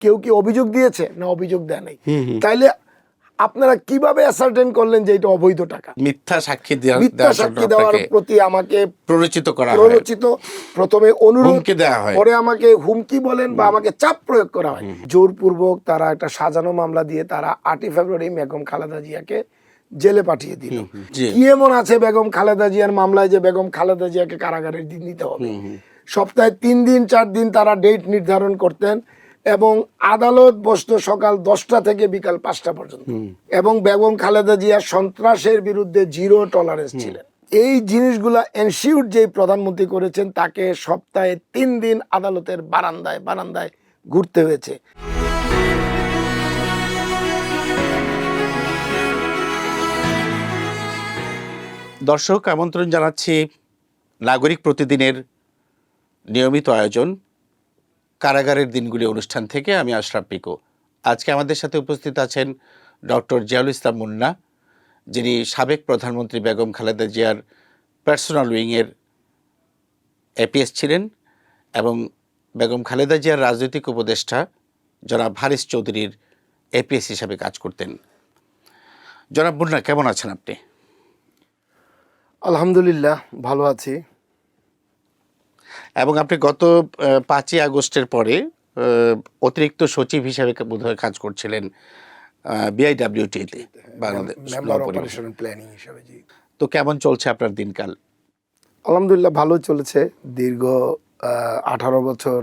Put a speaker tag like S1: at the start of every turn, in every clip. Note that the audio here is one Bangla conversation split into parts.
S1: কেউ কি অভিযোগ দিয়েছে না অভিযোগ দেয় নাই, তাইলে আপনারা কিভাবে অ্যাসার্টেন করলেন যে এটা অবৈধ টাকা?
S2: মিথ্যা সাক্ষী
S1: মিথ্যা সাক্ষী দেওয়ার প্রতি আমাকে
S2: প্ররোচিত করা হয়,
S1: প্ররোচিত, প্রথমে অনুরোধ
S2: হুমকি দেওয়া হয়,
S1: পরে আমাকে হুমকি বলেন বা আমাকে চাপ প্রয়োগ করা হয়। জোরপূর্বক তারা একটা সাজানো মামলা দিয়ে তারা 8 ফেব্রুয়ারি বেগম খালেদা জিয়াকে জেলে পাঠিয়ে দিল। কি এমন আছে বেগম খালেদা জিয়ার মামলায় যে বেগম খালেদা জিয়াকে কারাগারের দিন দিতে হবে? সপ্তাহে 3 দিন 4 দিন তারা ডেট নির্ধারণ করতেন এবং আদালত বসতো সকাল 10টা থেকে বিকাল 5টা পর্যন্ত, এবং বেগম খালেদা জিয়া সন্ত্রাসের বিরুদ্ধে জিরো টলারেন্স ছিলেন। এই জিনিসগুলা এনশিওর যে প্রধানমন্ত্রী করেছেন, তাকে সপ্তাহে 3 দিন আদালতের বারান্দায় বারান্দায় ঘুরতে হয়েছে।
S2: দর্শক, আমন্ত্রণ জানাচ্ছি নাগরিক প্রতিদিনের নিয়মিত আয়োজন কারাগারের দিনগুলি অনুষ্ঠান থেকে। আমি আশরাফ পিকু। আজকে আমাদের সাথে উপস্থিত আছেন ডক্টর জিয়াউল ইসলাম মুন্না, যিনি সাবেক প্রধানমন্ত্রী বেগম খালেদা জিয়ার পার্সোনাল উইংয়ের এপিএস ছিলেন এবং বেগম খালেদা জিয়ার রাজনৈতিক উপদেষ্টা জনাব হারিস চৌধুরীর এপিএস হিসাবে কাজ করতেন। জনাব মুন্না, কেমন আছেন আপনি?
S1: আলহামদুলিল্লাহ, ভালো আছি।
S2: এবং আপনি গত 5ই আগস্টের পরে অতিরিক্ত সচিব হিসাবে বোধহয় কাজ করছিলেন বিআইডব্লিউটিতে, বাংলাদেশ
S1: মেম্বার অপারেশন প্ল্যানিং হিসেবে। জি।
S2: তো কেমন চলছে আপনার দিনকাল?
S1: আলহামদুলিল্লাহ, ভালো চলেছে। দীর্ঘ 18 বছর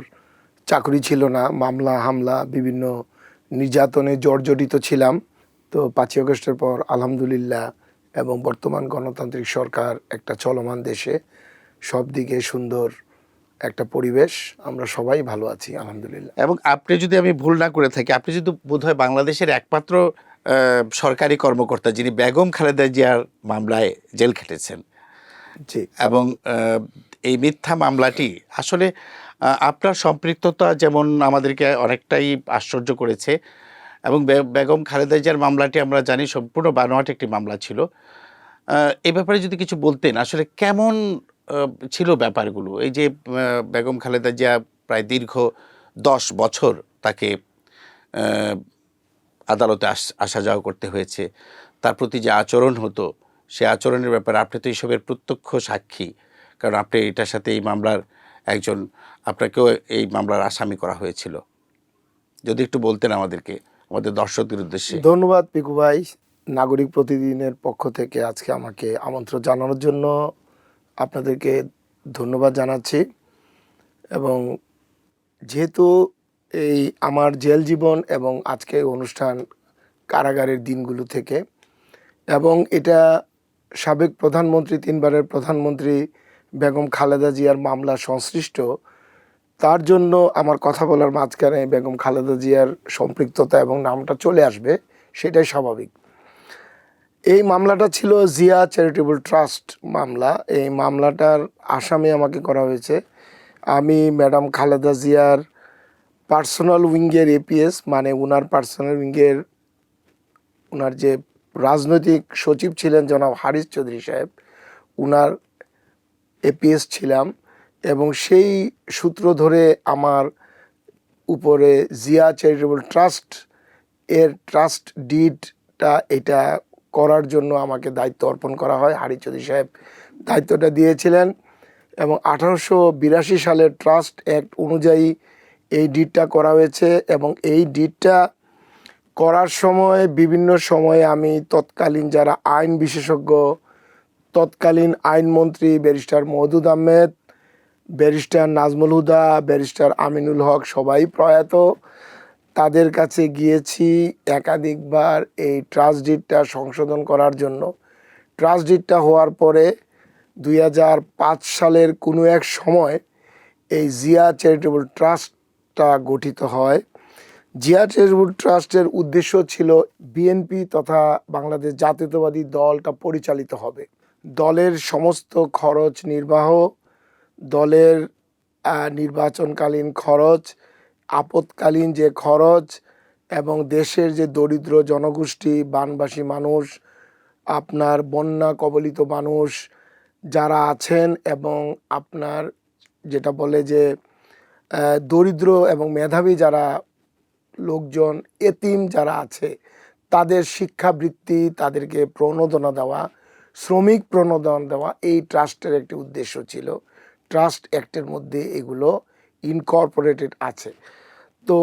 S1: চাকরি ছিল না, মামলা হামলা বিভিন্ন নির্যাতনে জর্জরিত ছিলাম। তো 5ই আগস্টের পর আলহামদুলিল্লাহ, এবং বর্তমান গণতান্ত্রিক সরকার একটা চলমান দেশে, সব দিকে সুন্দর একটা পরিবেশ, আমরা সবাই ভালো আছি আলহামদুলিল্লাহ।
S2: এবং আপনি যদি আমি ভুল না করে থাকি, আপনি যদি বোধহয় বাংলাদেশের একমাত্র সরকারি কর্মকর্তা যিনি বেগম খালেদা জিয়ার মামলায় জেল খেটেছেন।
S1: জি।
S2: এবং এই মিথ্যা মামলাটি আসলে আপনার সম্পৃক্ততা যেমন আমাদেরকে অনেকটাই আশ্চর্য করেছে, এবং বেগম খালেদা জিয়ার মামলাটি আমরা জানি সম্পূর্ণ বানোয়াট একটি মামলা ছিল। এই ব্যাপারে যদি কিছু বলতেন, আসলে কেমন ছিল ব্যাপারগুলো? এই যে বেগম খালেদা জিয়া প্রায় দীর্ঘ 10 বছর তাকে আদালতে আসা যাওয়া করতে হয়েছে, তার প্রতি যে আচরণ হতো সে আচরণের ব্যাপারে আপনি তো এইসবের প্রত্যক্ষ সাক্ষী, কারণ আপনি এটার সাথে এই মামলার একজন, আপনাকেও এই মামলার আসামি করা হয়েছিল। যদি একটু বলতেন আমাদেরকে, আমাদের দর্শকদের উদ্দেশ্যে।
S1: ধন্যবাদ পিকু ভাই। নাগরিক প্রতিদিনের পক্ষ থেকে আজকে আমাকে আমন্ত্রণ জানানোর জন্য আপনাদেরকে ধন্যবাদ জানাচ্ছি। এবং যেহেতু এই আমার জেল জীবন এবং আজকে অনুষ্ঠান কারাগারের দিনগুলো থেকে, এবং এটা সাবেক প্রধানমন্ত্রী, 3 বারের প্রধানমন্ত্রী বেগম খালেদা জিয়ার মামলা সংশ্লিষ্ট, তার জন্য আমার কথা বলার মাঝখানে বেগম খালেদা জিয়ার সম্পৃক্ততা এবং নামটা চলে আসবে, সেটাই স্বাভাবিক। এই মামলাটা ছিল জিয়া চ্যারিটেবল ট্রাস্ট মামলা। এই মামলাটার আসামি আমাকে করা হয়েছে। আমি ম্যাডাম খালেদা জিয়ার পার্সোনাল উইংয়ের এপিএস, মানে উনার পার্সোনাল উইংয়ের উনার যে রাজনৈতিক সচিব ছিলেন জনাব হারিস চৌধুরী সাহেব, উনার এপিএস ছিলাম। এবং সেই সূত্র ধরে আমার উপরে জিয়া চ্যারিটেবল ট্রাস্ট এর ট্রাস্ট ডিডটা এটা করার জন্য আমাকে দায়িত্ব অর্পণ করা হয়। হারিস চৌধুরী সাহেব দায়িত্বটা দিয়েছিলেন, এবং 1882 সালের ট্রাস্ট অ্যাক্ট অনুযায়ী এই ডিডটা করা হয়েছে। এবং এই ডিডটা করার সময় বিভিন্ন সময়ে আমি তৎকালীন যারা আইন বিশেষজ্ঞ, তৎকালীন আইনমন্ত্রী ব্যারিস্টার মওদুদ আহমেদ, ব্যারিস্টার নাজমুল হুদা, ব্যারিস্টার আমিনুল হক, সবাই প্রয়াত, তাদের কাছে গিয়েছি একাধিকবার এই ট্রাস্ট ডিডটা সংশোধন করার জন্য। ট্রাস্ট ডিডটা হওয়ার পরে 2005 সালের কোনো এক সময় এই জিয়া চ্যারিটেবল ট্রাস্টটা গঠিত হয়। জিয়া চ্যারিটেবল ট্রাস্টের উদ্দেশ্য ছিল বিএনপি তথা বাংলাদেশ জাতীয়তাবাদী দলটা পরিচালিত হবে। দলের সমস্ত খরচ নির্বাহ, দলের নির্বাচনকালীন খরচ, আপৎকালীন যে খরচ, এবং দেশের যে দরিদ্র জনগোষ্ঠী, বানবাসী মানুষ, আপনার বন্যা কবলিত মানুষ যারা আছেন, এবং আপনার যেটা বলে যে দরিদ্র এবং মেধাবী যারা লোকজন, এতিম যারা আছে তাদের শিক্ষাবৃত্তি, তাদেরকে প্রণোদনা দেওয়া, শ্রমিক প্রণোদনা দেওয়া, এই ট্রাস্টের একটি উদ্দেশ্য ছিল। ট্রাস্ট অ্যাক্টের মধ্যে এগুলো ইনকর্পোরেটেড আছে। তো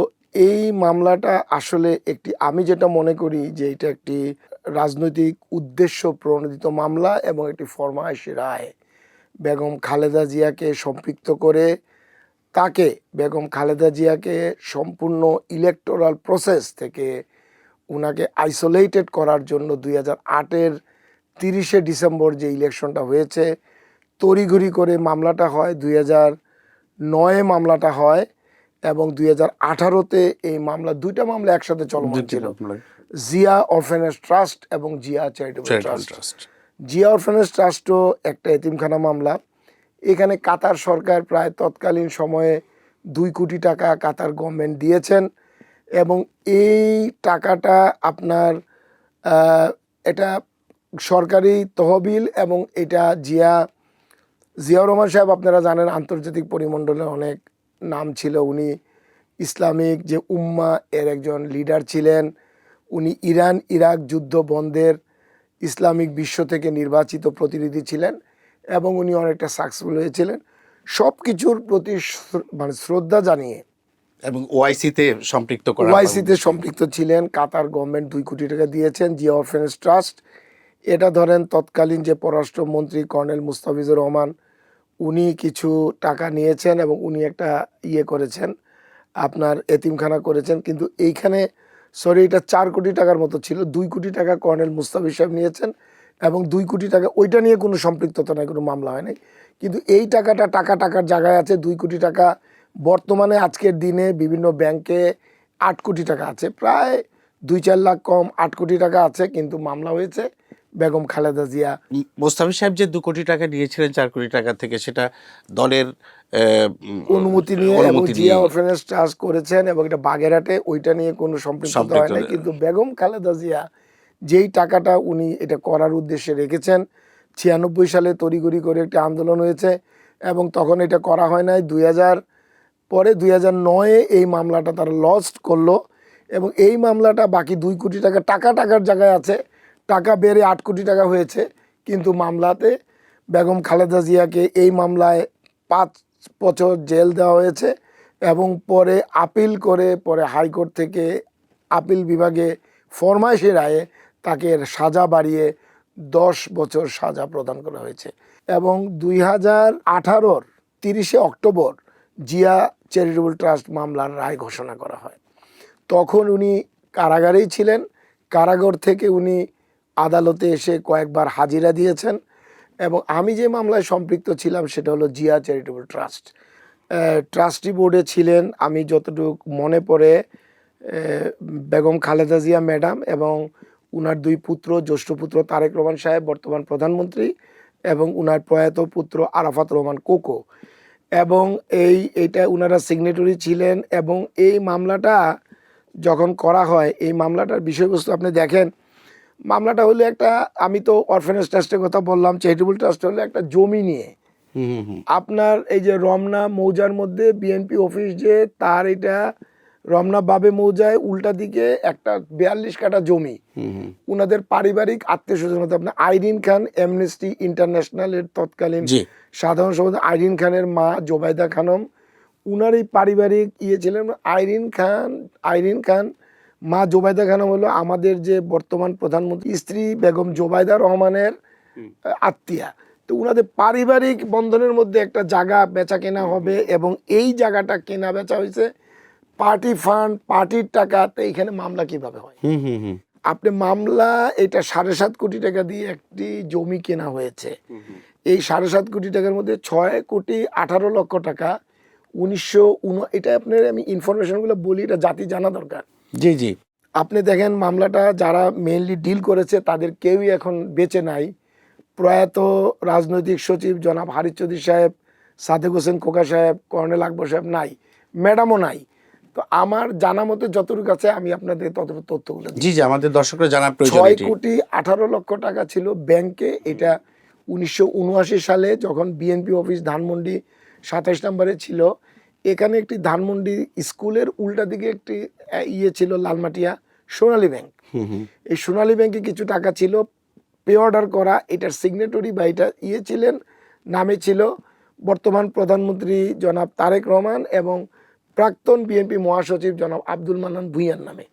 S1: এই মামলাটা আসলে একটি, আমি যেটা মনে করি যে এটা একটি রাজনৈতিক উদ্দেশ্য প্রণোদিত মামলা এবং একটি ফরমায়েশি রায়। বেগম খালেদা জিয়াকে সম্পৃক্ত করে তাকে, বেগম খালেদা জিয়াকে সম্পূর্ণ ইলেকটোরাল প্রসেস থেকে উনাকে আইসোলেটেড করার জন্য 2008-এর 30শে ডিসেম্বর যে ইলেকশনটা হয়েছে, তড়িঘড়ি করে মামলাটা হয়, 2009-এ মামলাটা হয় এবং 2018-তে এই মামলা, দুইটা মামলা একসাথে চলমান ছিল, জিয়া অরফেনেজ ট্রাস্ট এবং Zia charitable trust. Zia orphanage ট্রাস্টও একটা এতিমখানা মামলা। এখানে কাতার সরকার প্রায় তৎকালীন সময়ে 2 কোটি টাকা কাতার গভর্নমেন্ট দিয়েছেন এবং এই টাকাটা আপনার এটা সরকারি তহবিল এবং এটা জিয়াউর রহমান সাহেব, আপনারা জানেন আন্তর্জাতিক পরিমণ্ডলে অনেক নাম ছিল, উনি ইসলামিক যে উম্মা এর একজন লিডার ছিলেন, উনি ইরান ইরাক যুদ্ধ বন্ধের ইসলামিক বিশ্ব থেকে নির্বাচিত প্রতিনিধি ছিলেন এবং উনি অনেকটা সাকসেসফুল হয়েছিলেন। সব কিছুর প্রতি মানে শ্রদ্ধা জানিয়ে
S2: এবং ওআইসিতে সম্পৃক্ত করা,
S1: ওআইসিতে সম্পৃক্ত ছিলেন। কাতার গভর্নমেন্ট 2 কোটি টাকা দিয়েছেন জিয়া অরফেনেজ ট্রাস্ট। এটা ধরেন তৎকালীন যে পররাষ্ট্রমন্ত্রী কর্নেল মুস্তাফিজুর রহমান, উনি কিছু টাকা নিয়েছেন এবং উনি একটা করেছেন, আপনার এতিমখানা করেছেন। কিন্তু এইখানে এটা 4 কোটি টাকার মতো ছিল। 2 কোটি টাকা কর্নেল মুস্তাফিজ সাহেব নিয়েছেন এবং 2 কোটি টাকা, ওইটা নিয়ে কোনো সম্পৃক্ততা নাই, কোনো মামলা হয় নাই। কিন্তু এই টাকার জায়গায় আছে 2 কোটি টাকা। বর্তমানে আজকের দিনে বিভিন্ন ব্যাংকে 8 কোটি টাকা আছে, প্রায় 2-4 লাখ কম 8 কোটি টাকা আছে, কিন্তু মামলা হয়েছে বেগম খালেদা জিয়া।
S2: মোস্তাফিজ সাহেব যে 2 কোটি টাকা নিয়েছিলেন 4 কোটি টাকা থেকে, সেটা দলের
S1: অনুমতি নিয়ে এবং জিয়া অরফেনেজ ট্রাস্ট করেছেন এবং এটা বাগেরহাটে, ওইটা নিয়ে কোনো সম্পৃক্ততা হয় না। কিন্তু বেগম খালেদা জিয়া যেই টাকাটা উনি এটা করার উদ্দেশ্যে রেখেছেন, 96 সালে তড়িঘড়ি করে একটি আন্দোলন হয়েছে এবং তখন এটা করা হয় নাই। 2009-এ এই মামলাটা তারা লস্ট করলো এবং এই মামলাটা বাকি 2 কোটি টাকার জায়গায় আছে, টাকা বেড়ে 8 কোটি টাকা হয়েছে। কিন্তু মামলাতে বেগম খালেদা জিয়াকে এই মামলায় 5 বছর জেল দেওয়া হয়েছে এবং পরে আপিল করে, পরে হাইকোর্ট থেকে আপিল বিভাগে ফরমায়েশি রায়ে তাকে সাজা বাড়িয়ে 10 বছর সাজা প্রদান করা হয়েছে। এবং 2018-র 30শে অক্টোবর জিয়া চ্যারিটেবল ট্রাস্ট মামলার রায় ঘোষণা করা হয়। তখন উনি কারাগারেই ছিলেন। কারাগার থেকে উনি আদালতে এসে কয়েকবার হাজিরা দিয়েছেন এবং আমি যে মামলায় সম্পৃক্ত ছিলাম সেটা হলো জিয়া চ্যারিটেবল ট্রাস্ট। ট্রাস্টি বোর্ডে ছিলেন, আমি যতটুকু মনে পড়ে, বেগম খালেদা জিয়া ম্যাডাম এবং উনার 2 পুত্র, জ্যেষ্ঠ পুত্র তারেক রহমান সাহেব বর্তমান প্রধানমন্ত্রী এবং উনার প্রয়াত পুত্র আরাফাত রহমান কোকো, এবং এইটা উনারা সিগনেটরি ছিলেন। এবং এই মামলাটা যখন করা হয়, এই মামলাটার বিষয়বস্তু আপনি দেখেন, মামলাটা হলো একটা, আমি তো অরফেনেজ ট্রাস্টের কথা বললাম, চ্যারিটেবল ট্রাস্ট হলো একটা জমি নিয়ে আপনার এই যে রমনা মৌজার মধ্যে বিএনপি অফিস, যে তার এটা রমনা বাবে মৌজায় উল্টা দিকে একটা 42 কাঠা জমি, উনাদের পারিবারিক আত্মীয় স্বজন হতে, আপনার আইরিন খান, অ্যামনেস্টি ইন্টারন্যাশনালের তৎকালীন সাধারণ সম্পাদক আইরিন খানের মা জোবাইদা খানম, উনার এই পারিবারিক ছিলেন। আইরিন খান মা জোবাইদা খানম হলো আমাদের যে বর্তমান প্রধানমন্ত্রী স্ত্রী বেগম জোবাইদা রহমানের আত্মীয়া। তো উনাদের পারিবারিক বন্ধনের মধ্যে একটা জায়গা বেচা কেনা হবে এবং এই জায়গাটা কেনা বেচা হয়েছে পার্টি ফান্ড, পার্টির টাকাতে। এখানে মামলা কিভাবে হয়? আপনি মামলা, এটা 7.5 কোটি টাকা দিয়ে একটি জমি কেনা হয়েছে। এই 7.5 কোটি টাকার মধ্যে 6 কোটি 18 লক্ষ টাকা 1909, এটা আপনার আমি ইনফরমেশনগুলো বলি, এটা জাতি জানা দরকার।
S2: জি।
S1: আপনি দেখেন মামলাটা যারা মেইনলি ডিল করেছে তাদের কেউই এখন বেঁচে নাই। প্রয়াত রাজনৈতিক সচিব জনাব হারিস চৌধুরী সাহেব, সাদেক হোসেন খোকা সাহেব, কর্নেল আকবর সাহেব নাই, ম্যাডামও নাই। তো আমার জানা মতে যতটুকু আছে আমি আপনাদের ততটুকু তথ্যগুলো
S2: জি আমাদের দর্শকরা জানার প্রয়োজন।
S1: 6 কোটি 18 লক্ষ টাকা ছিল ব্যাংকে। এটা 1979 সালে যখন বিএনপি অফিস ধানমন্ডি 27 নম্বরে ছিল, এখানে একটি ধানমন্ডি স্কুলের উল্টা দিকে একটি ইয়ে ছিল, লালমাটিয়া সোনালী ব্যাংক। এই সোনালী ব্যাংকে কিছু টাকা ছিল পে অর্ডার করা, এটার সিগনেটরি বা এটা ইয়ে ছিলেন, নামে ছিল বর্তমান প্রধানমন্ত্রী জনাব তারেক রহমান এবং প্রাক্তন বিএনপি মহাসচিব জনাব আব্দুল মান্নান ভূঁইয়ার নামে।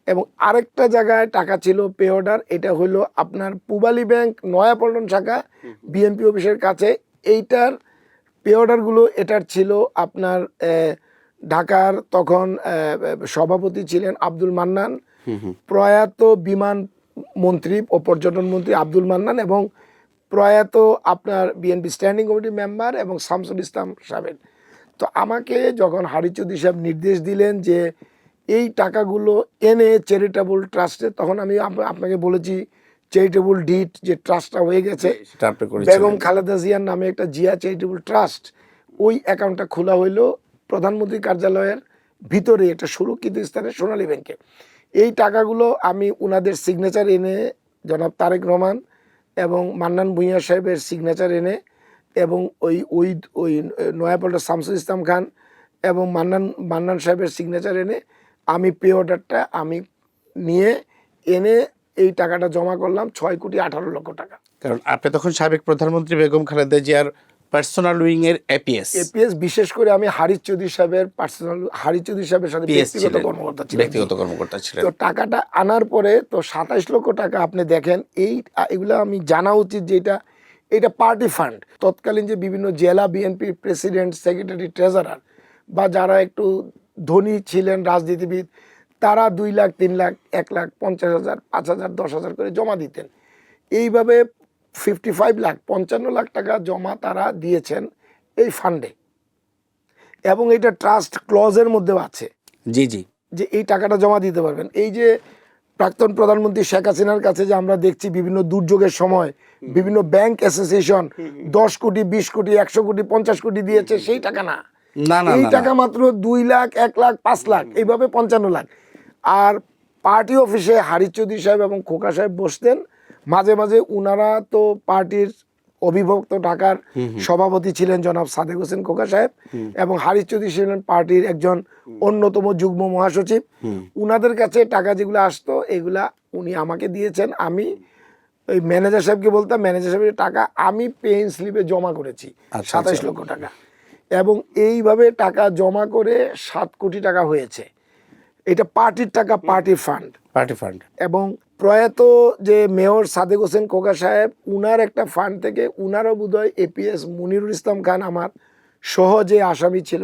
S1: এবং আরেকটা জায়গায় টাকা ছিল পে অর্ডার, এটা হলো আপনার পূবালী ব্যাংক নয়াপল্টন শাখা বিএনপি অফিসের কাছে। এইটার পে অর্ডারগুলো এটার ছিল আপনার ঢাকার তখন সভাপতি ছিলেন আব্দুল মান্নান, প্রয়াত বিমান মন্ত্রী ও পর্যটন মন্ত্রী আব্দুল মান্নান এবং প্রয়াত আপনার বিএনপি স্ট্যান্ডিং কমিটি মেম্বার এবং শামসুল ইসলাম সাহেব। তো আমাকে যখন হারি চৌধুরী সাহেব নির্দেশ দিলেন যে এই টাকাগুলো এনে চ্যারিটেবল ট্রাস্টে, তখন আমি আপনাকে বলেছি চ্যারিটেবল ডিট যে ট্রাস্টটা হয়ে গেছে বেগম খালেদা জিয়ার নামে একটা জিয়া চ্যারিটেবল ট্রাস্ট, ওই অ্যাকাউন্টটা খোলা হইলো প্রধানমন্ত্রী কার্যালয়ের ভিতরে, এটা সুরক্ষিত স্থানে সোনালী ব্যাংকে। এই টাকাগুলো আমি উনাদের সিগনেচার এনে, জনাব তারেক রহমান এবং মান্নান ভূঁইয়া সাহেবের সিগনেচার এনে এবং ওই ওই ওই নয়াপল্টন শামসুল ইসলাম খান এবং মান্নান সাহেবের সিগনেচার এনে আমি পে অর্ডারটা আমি নিয়ে এনে এই টাকাটা জমা করলাম 6,18,00,000 টাকা।
S2: কারণ আপনি তখন সাবেক প্রধানমন্ত্রী বেগম খালেদা জিয়ার পার্সোনাল উইং এর এপিএস,
S1: বিশেষ করে আমি হারিস চৌধুরী সাহেবের সাথে ব্যক্তিগত কর্মকর্তা ছিলেন। তো টাকাটা আনার পরে তো 27 লক্ষ টাকা আপনি দেখেন, এগুলো আমি জানা উচিত যে এটা পার্টি ফান্ড। তৎকালীন যে বিভিন্ন জেলা বিএনপির প্রেসিডেন্ট, সেক্রেটারি, ট্রেজারার বা যারা একটু ধনী ছিলেন রাজনীতিবিদ, তারা 2 লাখ, 3 লাখ, 1 লাখ, 50,000, 5,000, 10,000 করে জমা দিতেন। এইভাবে 55 লাখ, 55 লাখ টাকা জমা তারা দিয়েছেন এই ফান্ডে এবং এটা ট্রাস্ট ক্লজের মধ্যেও আছে যে এই টাকাটা জমা দিতে পারবেন। এই যে প্রাক্তন প্রধানমন্ত্রী শেখ হাসিনার কাছে যে আমরা দেখছি বিভিন্ন দুর্যোগের সময় বিভিন্ন ব্যাংক অ্যাসোসিয়েশন 10 কোটি, 20 কোটি, 100 কোটি, 50 কোটি দিয়েছে, সেই টাকা না, এই টাকা মাত্র 2 লাখ, 1 লাখ, 5 লাখ, এইভাবে 55 লাখ। আর পার্টি অফিসে হারিস চৌধুরী সাহেব এবং খোকা সাহেব বসতেন, মাঝে মাঝে উনারা তো পার্টির অবিভক্ত ঢাকার সভাপতি ছিলেন জনাব সাদেক হোসেন খোকা সাহেব এবং হারিস চৌধুরী ছিলেন পার্টির একজন অন্যতম যুগ্ম মহাসচিব। উনাদের কাছে টাকা যেগুলো আসতো এগুলা উনি আমাকে দিয়েছেন। আমি ওই ম্যানেজার সাহেবকে বলতাম, ম্যানেজার সাহেবের টাকা আমি পেইন স্লিপে জমা করেছি 27 লক্ষ টাকা এবং এইভাবে টাকা জমা করে 7 কোটি টাকা হয়েছে। এটা পার্টির টাকা, পার্টি ফান্ড। এবং প্রয়াত যে মেয়র সাদেক হোসেন খোকা সাহেব, উনার একটা ফান্ড থেকে উনারও বোধহয় এপিএস মুনিরুল ইসলাম খান আমার সহ যে আসামি ছিল,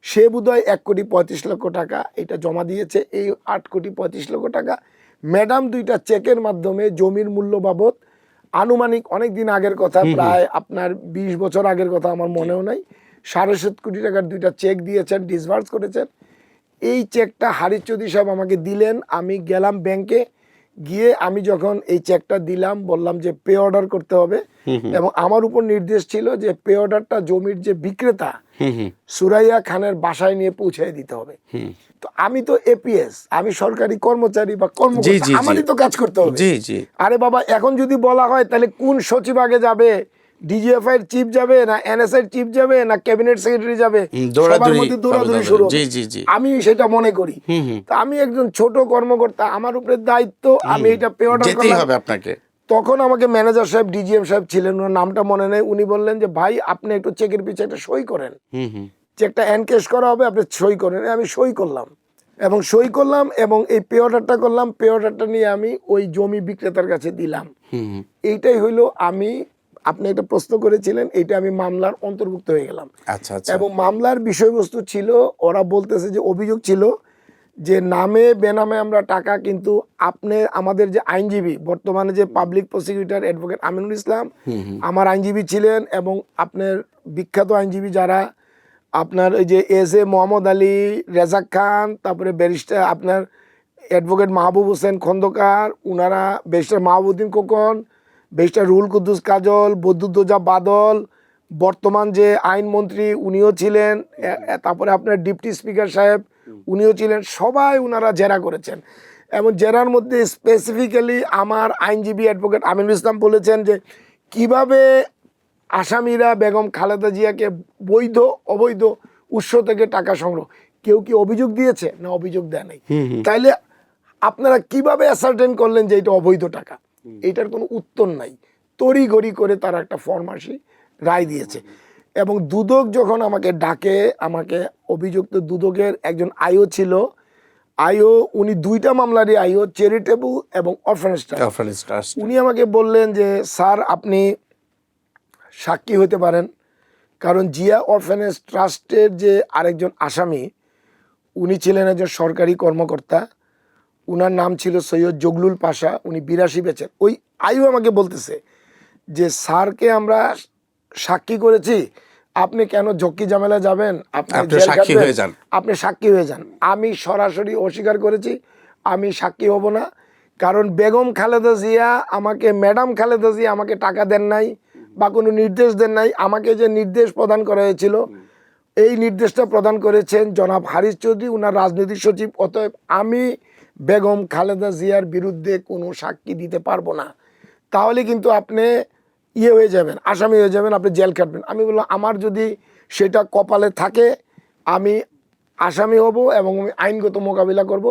S1: সে বোধহয় 1,35,00,000 টাকা এটা জমা দিয়েছে। এই 8,35,00,000 টাকা ম্যাডাম 2টা চেকের মাধ্যমে জমির মূল্য বাবদ, আনুমানিক অনেক দিন আগের কথা, প্রায় আপনার 20 বছর আগের কথা, আমার মনেও নাই, 7.5 কোটি টাকার 2টা চেক দিয়েছেন, ডিসবার্স করেছেন। এই চেকটা হারিস চৌধুরী সাহেব আমাকে দিলেন। আমি গেলাম ব্যাংকে, গিয়ে আমি যখন এই চেকটা দিলাম বললাম যে পে অর্ডার করতে হবে এবং আমার উপর নির্দেশ ছিল যে পে অর্ডারটা জমির যে বিক্রেতা সুরাইয়া খানের বাসায় নিয়ে পৌঁছে দিতে হবে। তো আমি তো এপিএস, আমি সরকারি কর্মচারী বা কর্মকর্তা, আমারই তো কাজ করতে হবে। আরে বাবা, এখন যদি বলা হয় তাহলে কোন সচিব আগে যাবে, ডিজিএফআই এর চিফ যাবে না এনএসআই এর চিফ যাবে না ক্যাবিনেট সেক্রেটারি যাবে, সবার মধ্যে দৌড়াদৌড়ি শুরু। আমি সেটা মনে করি। তো আমি একজন ছোট কর্মকর্তা, আমার উপরে দায়িত্ব, আমি এটা পে অর্ডার করলাম। আপনাকে তখন আমাকে ম্যানেজার সাহেব, ডিজিএম সাহেব ছিলেন, ওনার নামটা মনে নেই, উনি বললেন যে ভাই আপনি একটু চেকের পিছে একটা সই করেন, চেকটা এনকেশ করা হবে, আপনি সই করেন। আমি সই করলাম এবং এই পে অর্ডারটা করলাম। পে অর্ডারটা নিয়ে আমি ওই জমি বিক্রেতার কাছে দিলাম। এইটাই হইলো, আপনি একটা প্রশ্ন করেছিলেন, এটা আমি মামলার অন্তর্ভুক্ত হয়ে গেলাম। এবং মামলার বিষয়বস্তু ছিল, ওরা বলতেছে যে অভিযোগ ছিল যে নামে বেনামে আমরা টাকা, কিন্তু আপনি আমাদের যে আইনজীবী, বর্তমানে যে public prosecutor advocate Aminul Islam আমার আইনজীবী ছিলেন এবং আপনার বিখ্যাত আইনজীবী যারা আপনার ওই যে এস.এ. মোহাম্মদ আলী, রেজাক খান, তারপরে ব্যারিস্টার আপনার অ্যাডভোকেট মাহবুব হোসেন খন্দকার, উনারা ব্যারিস্টার মাহবুদ্দিন খোকন, ব্যারিস্টার রুহুল কুদ্দুস কাজল, বদরুদ্দোজা বাদল, বর্তমান যে আইনমন্ত্রী উনিও ছিলেন, তারপরে আপনার ডিপটি স্পিকার সাহেব উনিও ছিলেন, সবাই উনারা জেরা করেছেন। এবং জেরার মধ্যে স্পেসিফিক্যালি আমার আইনজীবী অ্যাডভোকেট আমিনুল ইসলাম বলেছেন যে কিভাবে আসামিরা বেগম খালেদা জিয়াকে বৈধ অবৈধ উৎস থেকে টাকা সংগ্রহ, কেউ কি অভিযোগ দিয়েছে না অভিযোগ দেয় নাই? তাইলে আপনারা কিভাবে অ্যাসার্টেন করলেন যে এটা অবৈধ টাকা? এটার কোনো উত্তর নাই। তড়িঘড়ি করে তারা একটা ফরমাসি রায় দিয়েছে। এবং দুদক যখন আমাকে ডাকে, আমাকে অভিযুক্ত দুদকের একজন আইও ছিল, আইও উনি দুইটা মামলারই আইও, চ্যারিটেবল এবং অরফানেজ ট্রাস্ট। উনি আমাকে বললেন যে স্যার আপনি সাক্ষী হতে পারেন, কারণ জিয়া অরফানেজ ট্রাস্টের যে আরেকজন আসামি উনি ছিলেন একজন সরকারি কর্মকর্তা, উনার নাম ছিল সৈয়দ জগলুল পাশা, উনি 82 বেচেন। ওই আইও আমাকে বলতেছে যে স্যারকে আমরা সাক্ষী করেছি, আপনি কেন ঝক্কি ঝামেলা যাবেন, আপনি
S2: সাক্ষী হয়ে যান,
S1: আপনি সাক্ষী হয়ে যান। আমি সরাসরি অস্বীকার করেছি, আমি সাক্ষী হব না। কারণ বেগম খালেদা জিয়া আমাকে, ম্যাডাম খালেদা জিয়া আমাকে টাকা দেন নাই বা কোনো নির্দেশ দেন নাই। আমাকে যে নির্দেশ প্রদান করা হয়েছিল, এই নির্দেশটা প্রদান করেছেন জনাব হারিস চৌধুরী, উনার রাজনৈতিক সচিব। অতএব আমি বেগম খালেদা জিয়ার বিরুদ্ধে কোনো সাক্ষী দিতে পারবো না। তাহলে কিন্তু আপনি ইয়ে হয়ে যাবেন, আসামি হয়ে যাবেন, আপনি জেল কাটবেন। আমি বললাম আমার যদি সেটা কপালে থাকে আমি আসামি হব এবং আমি আইনগত মোকাবিলা করব,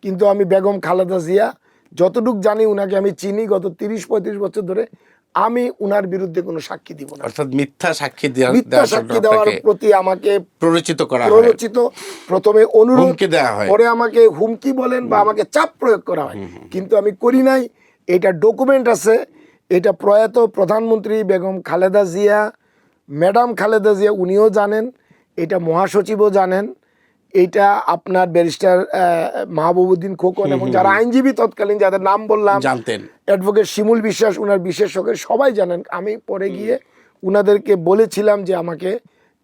S1: কিন্তু আমি বেগম খালেদা জিয়া যতটুক জানি, উনাকে আমি চিনি গত 30-35 বছর ধরে, আমি উনার বিরুদ্ধে কোনো সাক্ষী দিব না।
S2: অর্থাৎ মিথ্যা সাক্ষী
S1: দেওয়ার প্রতি আমাকে
S2: প্ররোচিত করা হয়,
S1: প্রথমে অনুরোধ
S2: দেওয়া হয়,
S1: পরে আমাকে হুমকি বলেন বা আমাকে চাপ প্রয়োগ করা হয়, কিন্তু আমি করি নাই। এটা ডকুমেন্ট আছে, এটা প্রয়াত প্রধানমন্ত্রী বেগম খালেদা জিয়া, ম্যাডাম খালেদা জিয়া উনিও জানেন, এটা মহাসচিবও জানেন, এটা আপনার ব্যারিস্টার মাহবুবুদ্দিন খোকন এবং যারা আইনজীবী তৎকালীন যাদের নাম বললাম,
S2: জানতেন,
S1: অ্যাডভোকেট শিমুল বিশ্বাস উনার বিশেষ সহকারী, সবাই জানেন। আমি পরে গিয়ে উনাদেরকে বলেছিলাম যে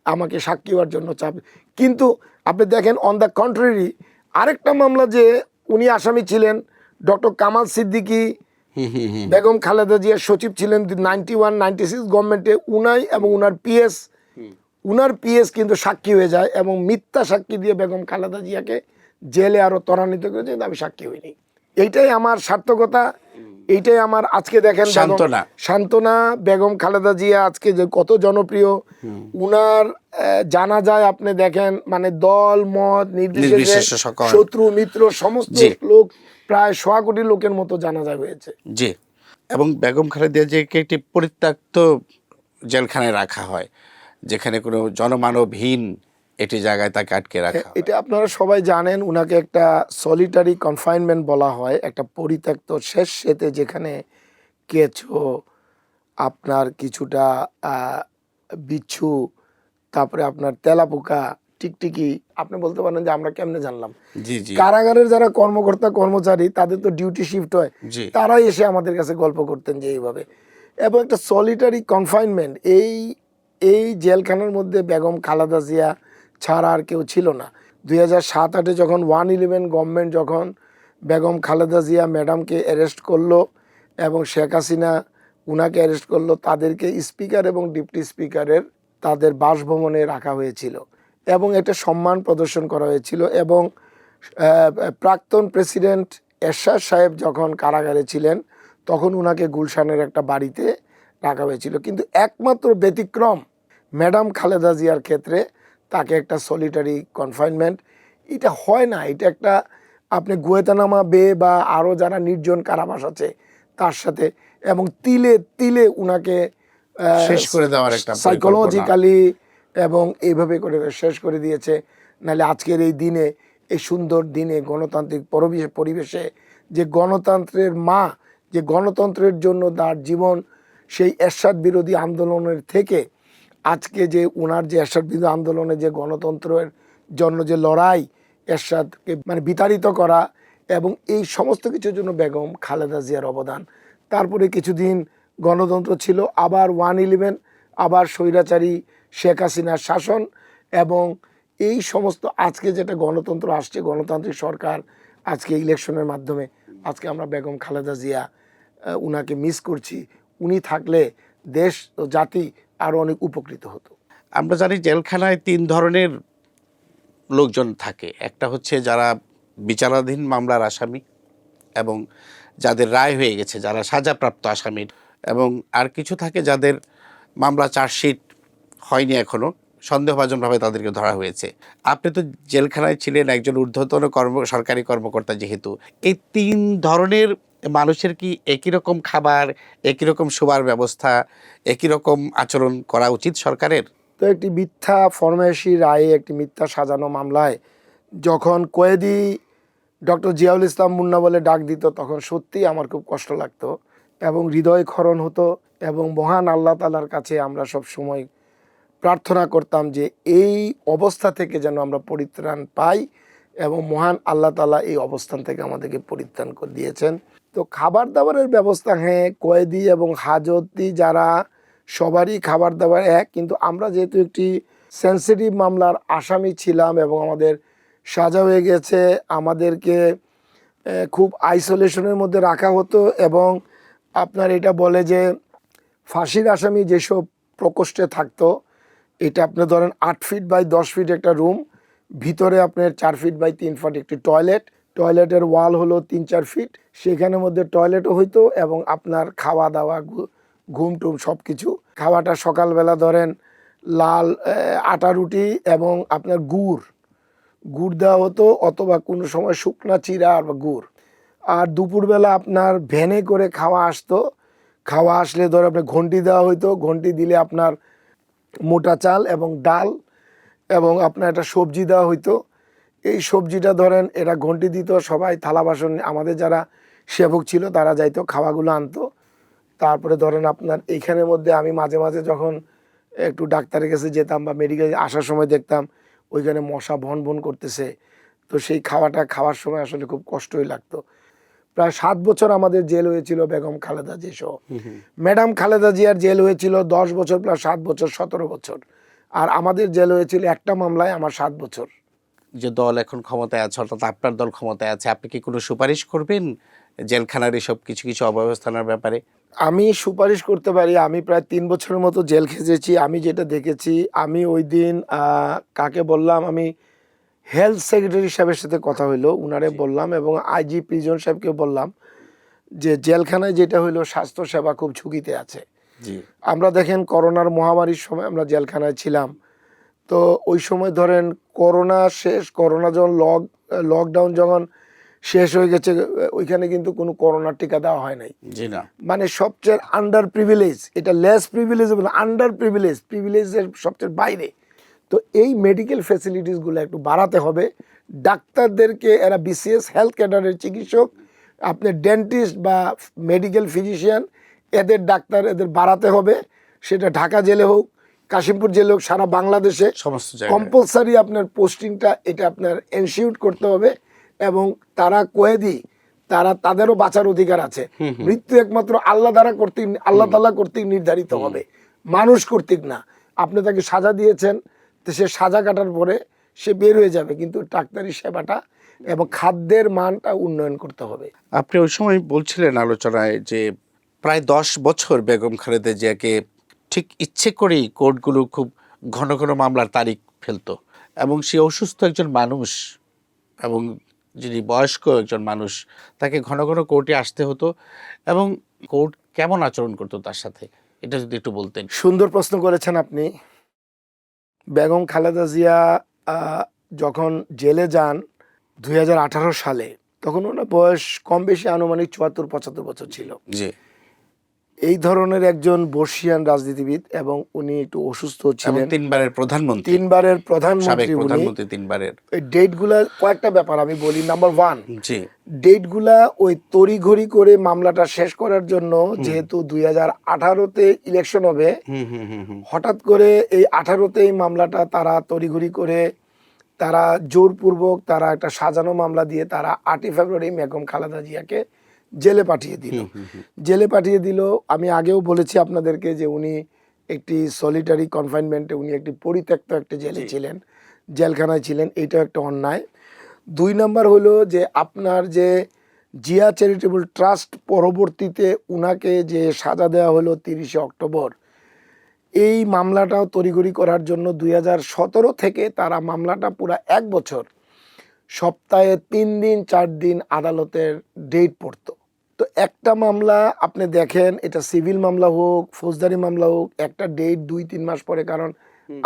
S1: আমাকে সাক্ষী হওয়ার জন্য চাপ। কিন্তু আপনি দেখেন অন দ্য কন্ট্রারি আরেকটা মামলা যে উনি আসামি ছিলেন, ডক্টর কামাল সিদ্দিকী বেগম খালেদা জিয়ার সচিব ছিলেন 91-96 গভর্নমেন্টে, উনাই এবং উনার পিএস কিন্তু সাক্ষী হয়ে যায় এবং মিথ্যা সাক্ষী দিয়ে বেগম খালেদা জিয়াকে জেলে আরো ত্বরান্বিত করেছে, কিন্তু আমি সাক্ষী হইনি। এইটাই আমার সার্থকতা, এইটাই আমার আজকে দেখেন সান্ত্বনা। বেগম খালেদা জিয়া আজকে যে কত জনপ্রিয়, উনার জানা যায় আপনি দেখেন, মানে দল মত নির্বিশেষে শত্রু মিত্র সমস্ত লোক, প্রায় 100 কোটি লোকের মতো জানাজা হয়েছে।
S2: জি। এবং বেগম খালেদা জিয়াকে একটি পরিত্যক্ত জেলখানায় রাখা হয়, যেখানে কোনো জনমানবহীন একটি জায়গায় তাকে আটকে রাখা হয়।
S1: এটা আপনারা সবাই জানেন, উনাকে একটা সলিটারি কনফাইনমেন্ট বলা হয়, একটা পরিত্যক্ত শেষ সেতে, যেখানে কেঁচো, আপনার কিছুটা বিচ্ছু, তারপরে আপনার তেলাপোকা, টিকটিকি। আপনি বলতে পারেন যে আমরা কেমনে জানলাম? কারাগারের যারা কর্মকর্তা কর্মচারী তাদের তো ডিউটি শিফট হয়, তারাই এসে আমাদের কাছে গল্প করতেন যে এইভাবে। এবং একটা সলিটারি কনফাইনমেন্ট, এই জেলখানার মধ্যে বেগম খালেদা জিয়া ছাড়া আর কেউ ছিল না। 2007-08 যখন 111 গভর্নমেন্ট যখন বেগম খালেদা জিয়া ম্যাডামকে অ্যারেস্ট করলো এবং শেখ হাসিনা উনাকে অ্যারেস্ট করলো, তাদেরকে স্পিকার এবং ডিপটি স্পিকারের তাদের বাসভবনে রাখা হয়েছিল এবং এটা সম্মান প্রদর্শন করা হয়েছিল। এবং প্রাক্তন প্রেসিডেন্ট এরশাদ সাহেব যখন কারাগারে ছিলেন তখন উনাকে গুলশানের একটা বাড়িতে রাখা হয়েছিল। কিন্তু একমাত্র ব্যতিক্রম ম্যাডাম খালেদা জিয়ার ক্ষেত্রে, তাকে একটা সলিটারি কনফাইনমেন্ট, এটা হয় না। এটা একটা আপনি গুয়েতানামা বে বা আরও যারা নির্জন কারাবাস আছে তার সাথে, এবং তিলে তিলে উনাকে
S2: শেষ করে দেওয়ার একটা
S1: সাইকোলজিক্যালি এবং এইভাবে করে শেষ করে দিয়েছে। নাহলে আজকের এই দিনে, এই সুন্দর দিনে, গণতান্ত্রিক পরিবেশে, যে গণতন্ত্রের মা, যে গণতন্ত্রের জন্য তার জীবন, সেই এরশাদ বিরোধী আন্দোলনের থেকে আজকে যে উনার যে এরশাদ বিরোধী আন্দোলনে যে গণতন্ত্রের জন্য যে লড়াই, এরশাদকে মানে বিতাড়িত করা, এবং এই সমস্ত কিছুর জন্য বেগম খালেদা জিয়ার অবদান। তারপরে কিছুদিন গণতন্ত্র ছিল, আবার 111, আবার স্বৈরাচারী শেখ হাসিনার শাসন, এবং এই সমস্ত আজকে যেটা গণতন্ত্র আসছে, গণতান্ত্রিক সরকার, আজকে ইলেকশনের মাধ্যমে আজকে আমরা বেগম খালেদা জিয়া উনাকে মিস করছি। উনি থাকলে দেশ ও জাতি আরও অনেক উপকৃত হতো।
S2: আমরা জানি জেলখানায় 3 ধরনের লোকজন থাকে। একটা হচ্ছে যারা বিচারাধীন মামলার আসামি এবং যাদের রায় হয়ে গেছে, যারা সাজাপ্রাপ্ত আসামির, এবং আর কিছু থাকে যাদের মামলা চার্জশিট হয়নি এখনো, সন্দেহভাজনভাবে তাদেরকে ধরা হয়েছে। আপনি তো জেলখানায় ছিলেন, একজন ঊর্ধ্বতন সরকারি কর্মকর্তা যেহেতু, এই 3 ধরনের মানুষের কি একই রকম খাবার, একই রকম শোবার ব্যবস্থা, একই রকম আচরণ করা উচিত সরকারের?
S1: তো একটি মিথ্যা ফরমায়েশি রায়ে, একটি মিথ্যা সাজানো মামলায় যখন কয়েদি ডক্টর জিয়াউল ইসলাম মুন্না বলে ডাক দিত, তখন সত্যিই আমার খুব কষ্ট লাগতো এবং হৃদয় ক্ষরণ হতো। এবং মহান আল্লাহ তাআলার কাছে আমরা সব সময় প্রার্থনা করতাম যে এই অবস্থা থেকে যেন আমরা পরিত্রাণ পাই, এবং মহান আল্লাহ তাআলা এই অবস্থান থেকে আমাদেরকে পরিত্রাণ করে দিয়েছেন। তো খাবার দাবারের ব্যবস্থা, হ্যাঁ, কয়েদি এবং হাজতি যারা সবারই খাবার দাবার এক, কিন্তু আমরা যেহেতু একটি সেন্সিটিভ মামলার আসামি ছিলাম এবং আমাদের সাজা হয়ে গেছে, আমাদেরকে খুব আইসোলেশনের মধ্যে রাখা হতো। এবং আপনার এটা বলে যে ফাঁসির আসামি যেসব প্রকোষ্ঠে থাকতো, এটা আপনি ধরেন 8 ফিট বাই 10 ফিট একটা রুম, ভিতরে আপনার 4 ফিট বাই 3 ফিট একটি টয়লেট, টয়লেটের ওয়াল হলো 3-4 ফিট, সেখানের মধ্যে টয়লেটও হইতো এবং আপনার খাওয়া দাওয়া ঘুম টুম সব কিছু। খাওয়াটা সকালবেলা ধরেন লাল আটা রুটি এবং আপনার গুড় দেওয়া হতো, অথবা কোনো সময় শুকনা চিরা আর গুড়। আর দুপুরবেলা আপনার ভ্যানে করে খাওয়া আসতো, খাওয়া আসলে ধরে আপনার ঘন্টি দেওয়া হইতো, ঘন্টি দিলে আপনার মোটা চাল এবং ডাল এবং আপনার একটা সবজি দেওয়া হইতো। এই সবজিটা ধরেন এরা ঘন্টি দিত, সবাই থালা বাসন, আমাদের যারা সেবক ছিল তারা যাইতো খাওয়াগুলো আনতো। তারপরে ধরেন আপনার এইখানের মধ্যে আমি মাঝে মাঝে যখন একটু ডাক্তারের কাছে যেতাম বা মেডিকেলে আসার সময় দেখতাম ওইখানে মশা ভন করতেছে, তো সেই খাওয়াটা খাওয়ার সময় আসলে খুব কষ্টই লাগতো। প্রায় 7 বছর আমাদের জেল হয়েছিল বেগম খালেদা জিয়া সহ। ম্যাডাম খালেদা জিয়ার জেল হয়েছিল 10 বছর প্লাস 7 বছর, 17 বছর। আর আমাদের জেল হয়েছিল একটা মামলায় আমার 7 বছর।
S2: যে দল এখন ক্ষমতায় আছে, অর্থাৎ আপনার দল ক্ষমতায় আছে, আপনি কি কোনো সুপারিশ করবেন জেলখানার এসব কিছু কিছু অব্যবস্থার ব্যাপারে?
S1: আমি সুপারিশ করতে পারি। আমি প্রায় 3 বছরের মতো জেল খেটেছি। আমি যেটা দেখেছি, আমি ওই দিন কাকে বললাম, আমি হেলথ সেক্রেটারি সাহেবের সাথে কথা হইলো, উনারে বললাম এবং আইজি প্রিজন সাহেবকে বললাম যে জেলখানায় যেটা হইলো স্বাস্থ্যসেবা খুব ঝুঁকিতে আছে।
S2: জি।
S1: আমরা দেখেন করোনার মহামারীর সময় আমরা জেলখানায় ছিলাম, তো ওই সময় ধরেন করোনা শেষ, করোনা যখন লকডাউন যখন শেষ হয়ে গেছে, ওইখানে কিন্তু কোনো করোনার টিকা দেওয়া হয় নাই।
S2: জি না।
S1: মানে সবচেয়ে আন্ডার প্রিভিলেজ, এটা লেস প্রিভিলেজ, আন্ডার প্রিভিলেজের সবচেয়ে বাইরে। তো এই মেডিকেল ফ্যাসিলিটিসগুলো একটু বাড়াতে হবে। ডাক্তারদেরকে, এরা বিসিএস হেলথ ক্যাডারের চিকিৎসক, আপনার ডেন্টিস্ট বা মেডিকেল ফিজিশিয়ান, এদের ডাক্তার এদের বাড়াতে হবে। সেটা ঢাকা জেলে হোক, কাশিমপুর জেলে হোক, সারা বাংলাদেশে
S2: সমস্ত জায়গায়
S1: কম্পালসারি আপনার পোস্টিংটা এটা আপনার এনশিওর করতে হবে। এবং তারা কয়েদি, তাদেরও বাঁচার অধিকার আছে। মৃত্যু একমাত্র আল্লাহ তাআলা কর্তৃক নির্ধারিত হবে, মানুষ কর্তৃক না। আপনি তাকে সাজা দিয়েছেন, তো সে সাজা কাটার পরে সে বের হয়ে যাবে, কিন্তু ডাক্তারি সেবাটা এবং খাদ্যের মানটা উন্নয়ন করতে হবে।
S2: আপনি ওই সময় বলছিলেন আলোচনায় যে প্রায় 10 বছর বেগম খালেদা জিয়াকে ঠিক ইচ্ছে করেই কোর্টগুলো খুব ঘন ঘন মামলার তারিখ ফেলতো, এবং সে অসুস্থ একজন মানুষ এবং যিনি বয়স্ক একজন মানুষ, তাকে ঘন ঘন কোর্টে আসতে হতো, এবং কোর্ট কেমন আচরণ করতো তার সাথে, এটা যদি একটু বলতেন।
S1: সুন্দর প্রশ্ন করেছেন আপনি। বেগম খালেদা জিয়া যখন জেলে যান 2018 সালে, তখন ওনার বয়স কম বেশি আনুমানিক 74-75 বছর ছিল।
S2: জি।
S1: এই ধরনের একজন বর্ষিয়ান রাজনীতিবিদ, এবং উনি একটু অসুস্থ ছিলেন,
S2: 3 বারের প্রধানমন্ত্রী,
S1: 3 বারের
S2: সাবেক
S1: প্রধানমন্ত্রী উনি।
S2: প্রধানমন্ত্রী 3 বারের।
S1: এই ডেটগুলা কয়েকটা ব্যাপার আমি বলি। নাম্বার 1,
S2: জি।
S1: ডেটগুলা ওই তড়িঘড়ি করে মামলাটা শেষ করার জন্য, যেহেতু 2018-তে ইলেকশন হবে, হঠাৎ করে এই 18-তে এই মামলাটা তারা তড়িঘড়ি করে, তারা জোরপূর্বক তারা একটা সাজানো মামলা দিয়ে তারা 8ই ফেব্রুয়ারি বেগম খালেদা জিয়াকে জেলে পাঠিয়ে দিল। আমি আগেও বলেছি আপনাদেরকে যে উনি একটি সলিটারি কনফাইনমেন্টে, উনি একটি পরিত্যক্ত একটা জেলে ছিলেন, জেলখানায় ছিলেন। এইটাও একটা অন্যায়। 2 নাম্বার হলো যে আপনার যে জিয়া চ্যারিটেবল ট্রাস্ট, পরবর্তীতে উনাকে যে সাজা দেওয়া হলো 30শে অক্টোবর, এই মামলাটাও তড়িঘড়ি করার জন্য 2017 থেকে তারা মামলাটা পুরো 1 বছর সপ্তাহে 3 দিন 4 দিন আদালতের ডেট পড়তো। তো একটা মামলা আপনি দেখেন, এটা সিভিল মামলা হোক ফৌজদারি মামলা হোক, একটা ডেট 2-3 মাস পরে, কারণ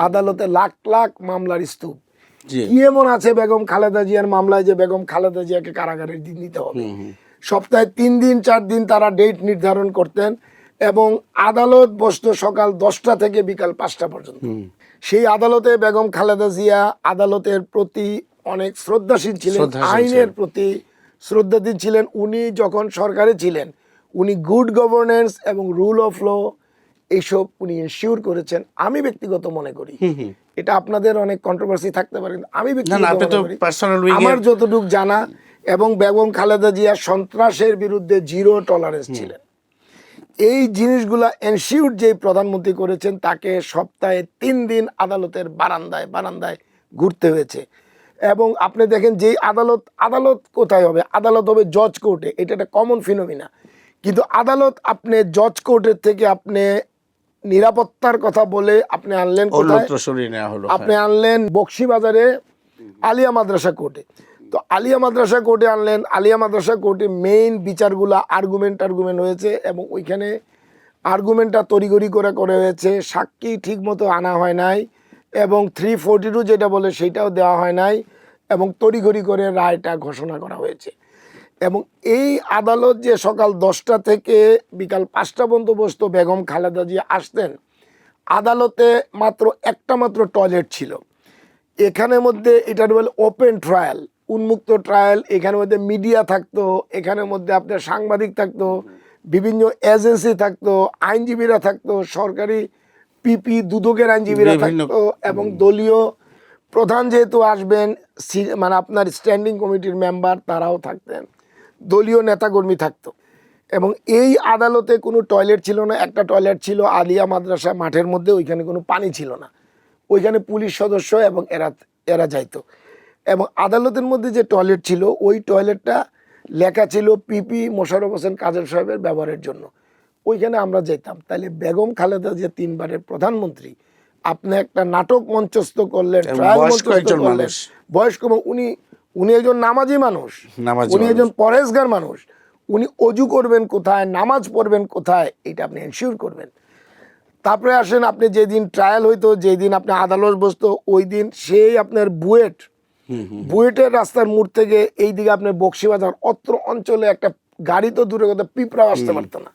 S1: আদালতে লাখ লাখ মামলার স্তূপ।
S2: জি
S1: কি এমন আছে বেগম খালেদা জিয়ার মামলায় যে বেগম খালেদা জিয়াকে কারাগারের দিন দিতে হবে? সপ্তাহে 3 দিন 4 দিন তারা ডেট নির্ধারণ করতেন এবং আদালত বসতো সকাল 10টা থেকে বিকাল 5টা পর্যন্ত। সেই আদালতে বেগম খালেদা জিয়া আদালতের প্রতি অনেক শ্রদ্ধাশীল ছিলেন, আইনের প্রতি শ্রদ্ধাশীল ছিলেন। উনি যখন সরকারে ছিলেন উনি গুড গভর্নেন্স এবং রুল অফ ল এইসব উনি এনশিওর করেছেন। আমি ব্যক্তিগত মনে করি, এটা আপনাদের অনেক কন্ট্রোভার্সি থাকতে পারে, কিন্তু আমি ব্যক্তিগত মনে করি, আমার যতটুকু জানা, এবং বেগম খালেদা জিয়া সন্ত্রাসের বিরুদ্ধে 0 টলারেন্স ছিলেন। এই জিনিসগুলা এনশিওর যে প্রধানমন্ত্রী করেছেন, তাকে সপ্তাহে 3 দিন আদালতের বারান্দায় বারান্দায় ঘুরতে হয়েছে। এবং আপনি দেখেন যে আদালত কোথায় হবে? আদালত হবে জজ কোর্টে। এটা একটা কমন ফিনোমিনা। কিন্তু আদালত আপনি জজ কোর্টের থেকে আপনি নিরাপত্তার কথা বলে আপনি আনলেন কোথায়? আপনি আনলেন বকশীবাজারে আলিয়া মাদ্রাসা কোর্টে। তো আলিয়া মাদ্রাসা কোর্টে আনলেন। আলিয়া মাদ্রাসা কোর্টে মেইন বিচারগুলা আর্গুমেন্ট হয়েছে এবং ওইখানে আর্গুমেন্টটা তড়িঘড়ি করে হয়েছে, সাক্ষী ঠিক মতো আনা হয় নাই এবং 342 যেটা বলে সেটাও দেওয়া হয় নাই এবং তড়িঘড়ি করে রায়টা ঘোষণা করা হয়েছে। এবং এই আদালত যে সকাল 10টা থেকে বিকাল 5টা পর্যন্ত বসতো, বেগম খালেদা জিয়া আসতেন, আদালতে একটা মাত্র টয়লেট ছিল। এখানের মধ্যে এটার বলে ওপেন ট্রায়াল, উন্মুক্ত ট্রায়াল। এখানের মধ্যে মিডিয়া থাকতো, এখানের মধ্যে আপনার সাংবাদিক থাকতো, বিভিন্ন এজেন্সি থাকতো, আইনজীবীরা থাকতো, সরকারি পিপি দুদকের আইনজীবীরা থাকতো এবং দলীয় প্রধান যেহেতু আসবেন, মানে আপনার স্ট্যান্ডিং কমিটির মেম্বার তারাও থাকতেন, দলীয় নেতাকর্মী থাকতো। এবং এই আদালতে কোনো টয়লেট ছিল না। একটা টয়লেট ছিল আলিয়া মাদ্রাসা মাঠের মধ্যে, ওইখানে কোনো পানি ছিল না, ওইখানে পুলিশ সদস্য এবং এরা যাইতো। এবং আদালতের মধ্যে যে টয়লেট ছিল, ওই টয়লেটটা লেখা ছিল পিপি মোশাররফ হোসেন কাজল সাহেবের ব্যবহারের জন্য, ওইখানে আমরা যেতাম। তাহলে বেগম খালেদা যে 3 বারের প্রধানমন্ত্রী, আপনি একটা নাটক মঞ্চস্থ করলেন, ট্রায়াল মঞ্চস্থ করলেন, বয়স্ক, উনি একজন নামাজি মানুষ, উনি একজন পরেশগার মানুষ, উনি অজু করবেন কোথায়, নামাজ পড়বেন কোথায়, এটা আপনি এনশিওর করবেন। তারপরে আসেন আপনি যেদিন ট্রায়াল হইতো, যেদিন আপনি আদালত বসতো, ওই দিন সেই আপনার বুয়েটের রাস্তার মোড় থেকে এইদিকে আপনার বকশীবাজার অত্র অঞ্চলে একটা গাড়ি তো দূরে কথা, পিঁপড়াও আসতে পারতো না।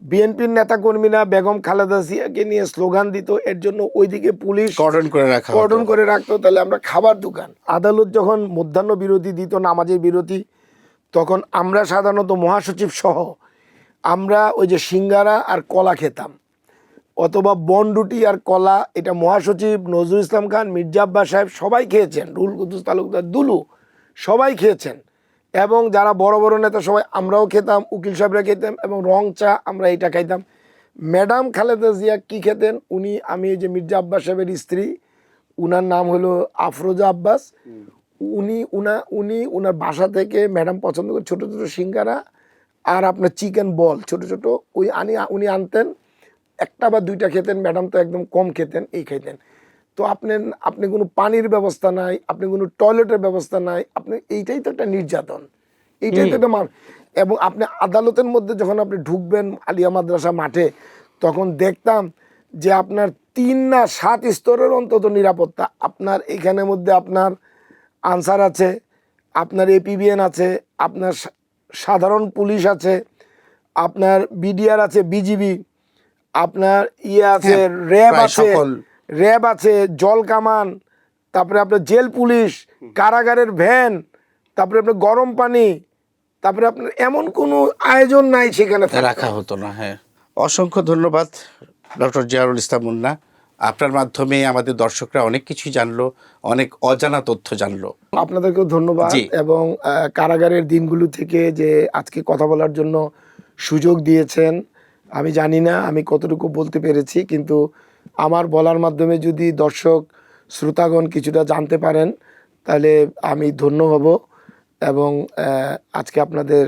S1: বিএনপির নেতা কর্মীরা বেগম খালেদা জিয়াকে নিয়ে স্লোগান দিত, এর জন্য ওইদিকে পুলিশ কর্ডন করে রাখতো। তাহলে আমরা খাবার দোকান, আদালত যখন মধ্যাহ্ন বিরতি দিত, নামাজের বিরতি, তখন আমরা সাধারণত মহাসচিব সহ আমরা ওই যে সিঙ্গারা আর কলা খেতাম, অথবা বনরুটি আর কলা। এটা মহাসচিব নজরুল ইসলাম খান, মির্জা আব্বাস সাহেব সবাই খেয়েছেন, রুহুল কুদ্দুস তালুকদার, দুলু সবাই খেয়েছেন। এবং যারা বড় বড় নেতা সবাই, আমরাও খেতাম, উকিল সাহেবরা খেতাম, এবং রং চা আমরা এটা খাইতাম। ম্যাডাম খালেদা জিয়া কি খেতেন? আমি এই যে মির্জা আব্বাস সাহেবের স্ত্রী, উনার নাম হলো আফরোজা আব্বাস। উনার বাসা থেকে ম্যাডাম পছন্দ করে ছোটো ছোটো সিঙ্গারা আর আপনার চিকেন বল ছোট ছোট, উনি আনতেন, 1টা বা 2টা খেতেন। ম্যাডাম তো একদম কম খেতেন, এই খাইতেন। তো আপনি কোনো পানির ব্যবস্থা নাই, আপনি কোনো টয়লেটের ব্যবস্থা নাই, এইটাই তো একটা নির্যাতন, এইটাই তো একটা এবং আপনি আদালতের মধ্যে যখন আপনি ঢুকবেন আলিয়া মাদ্রাসা মাঠে, তখন দেখতাম যে আপনার 3 না 7 স্তরের অন্তত নিরাপত্তা। আপনার এখানের মধ্যে আপনার আনসার আছে, আপনার এপিবিএন আছে, আপনার সাধারণ পুলিশ আছে, আপনার বিডিআর আছে, বিজিবি, আপনার আছে, র্যাব আছে, জল কামান, তারপরে আপনার জেল পুলিশ, কারাগারের ভ্যান, তারপরে আপনার গরম পানি, তারপরে আপনার এমন কোনো আয়োজন নাই সেখানে
S2: রাখা হতো না। হ্যাঁ, অসংখ্য ধন্যবাদ ডক্টর জিয়ারুল ইসলাম মুন্না। আপনার মাধ্যমে আমাদের দর্শকরা অনেক কিছুই জানলো, অনেক অজানা তথ্য জানলো।
S1: আপনাদেরকেও ধন্যবাদ। এবং কারাগারের দিনগুলো থেকে যে আজকে কথা বলার জন্য সুযোগ দিয়েছেন, আমি জানি না আমি কতটুকু বলতে পেরেছি, কিন্তু আমার বলার মাধ্যমে যদি দর্শক শ্রোতাগণ কিছুটা জানতে পারেন তাহলে আমি ধন্য হব। এবং আজকে আপনাদের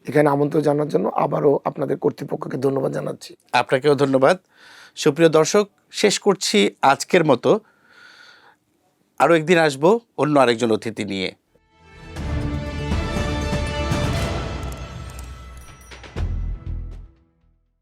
S1: এখানে আমন্ত্রণ জানার জন্য আবারও আপনাদের কর্তৃপক্ষকে ধন্যবাদ জানাচ্ছি।
S2: আপনাকেও ধন্যবাদ। সুপ্রিয় দর্শক, শেষ করছি আজকের মতো। আরও একদিন আসবো অন্য আরেকজন অতিথি নিয়ে।